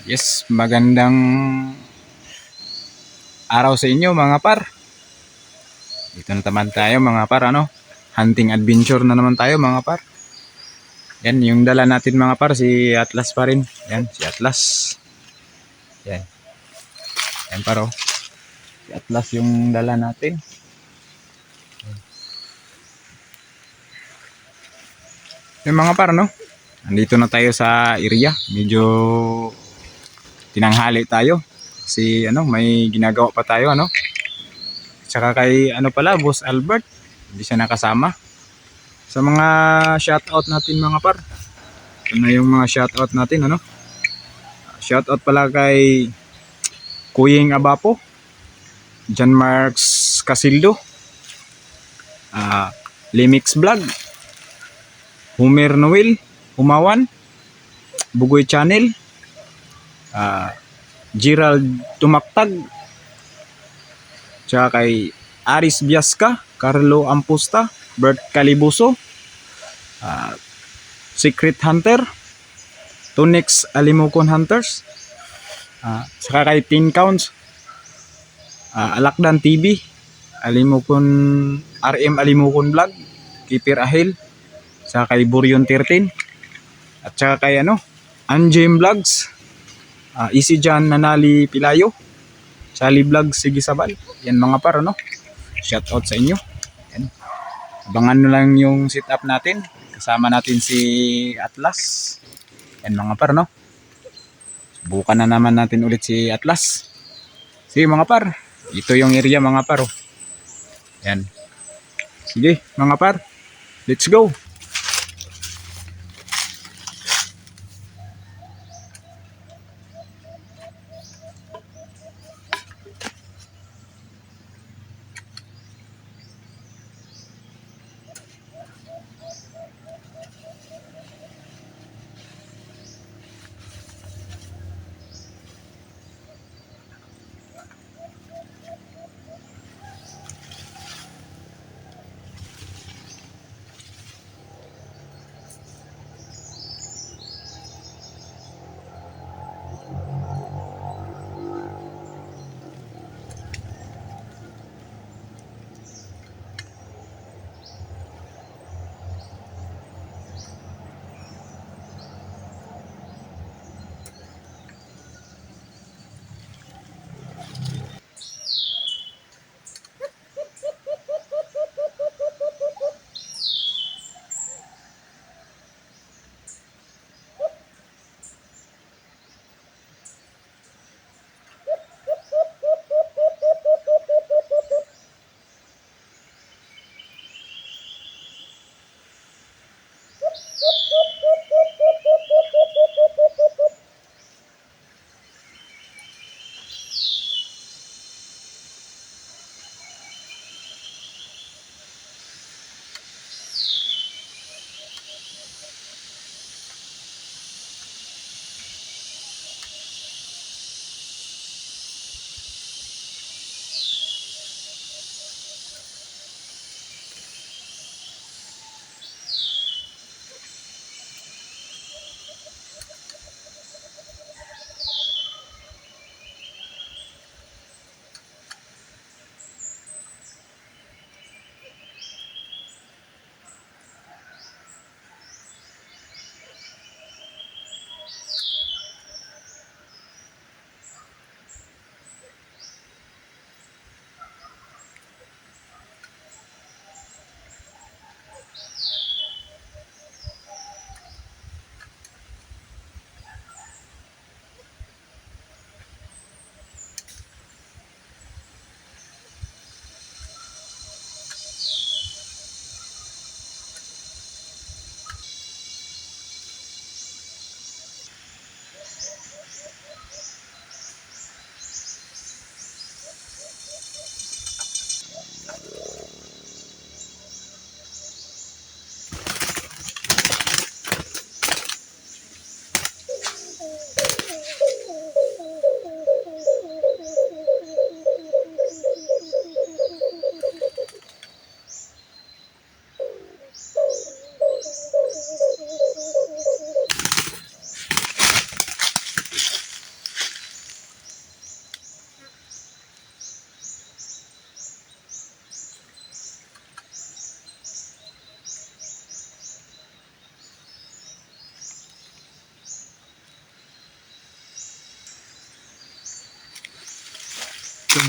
Yes, magandang araw sa inyo mga par. Dito na naman tayo mga par, hunting adventure na naman tayo mga par. Yan, yung dala natin mga par, si Atlas pa rin. Yan, si Atlas. Yan, yan par oh. Si Atlas yung dala natin. Yung mga par, andito na tayo sa area. Medyo tinanghali tayo. Kasi may ginagawa pa tayo, Tsaka kay pala, Boss Albert, hindi siya nakasama. Sa mga shoutout natin mga par. Ito na yung mga shoutout natin, Shoutout pala kay Kuying Abapo, John Marks Casildo, Limix Vlog, Homer Noel, Humawan, Bugoy Channel, Gerald Tumaktag, tsaka kay Aris Biasca, Carlo Ampusta, Bert Calibuso, Secret Hunter, Tunex Alimukon Hunters, saka kay Teen Counts, Alakdan TV, Alimukon RM Alimukon Vlog, Keeper Ahil, saka kay Buryon 13, at saka kay Anjem Vlogs, Easy John Nanali Pilayo, Sally Vlogs Sige Sabal. Yan mga par, shout out sa inyo. Yan. Abangan nyo lang yung setup natin. Kasama natin si Atlas. Yan mga par, Subukan na naman natin ulit si Atlas. Sige mga par, ito yung area mga par. Yan. Sige mga par, let's go.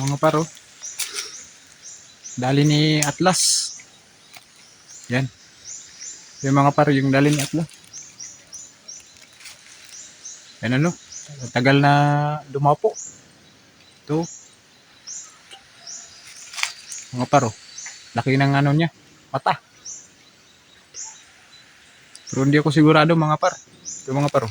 mga paro. Dali ni Atlas. Yan. Yung mga paro, yung dali ni Atlas. Yan ano. Tagal na dumapo. Ito. Mga paro. Laki ng ano niya. Mata. Pero hindi ako sigurado mga par. Ito mga paro.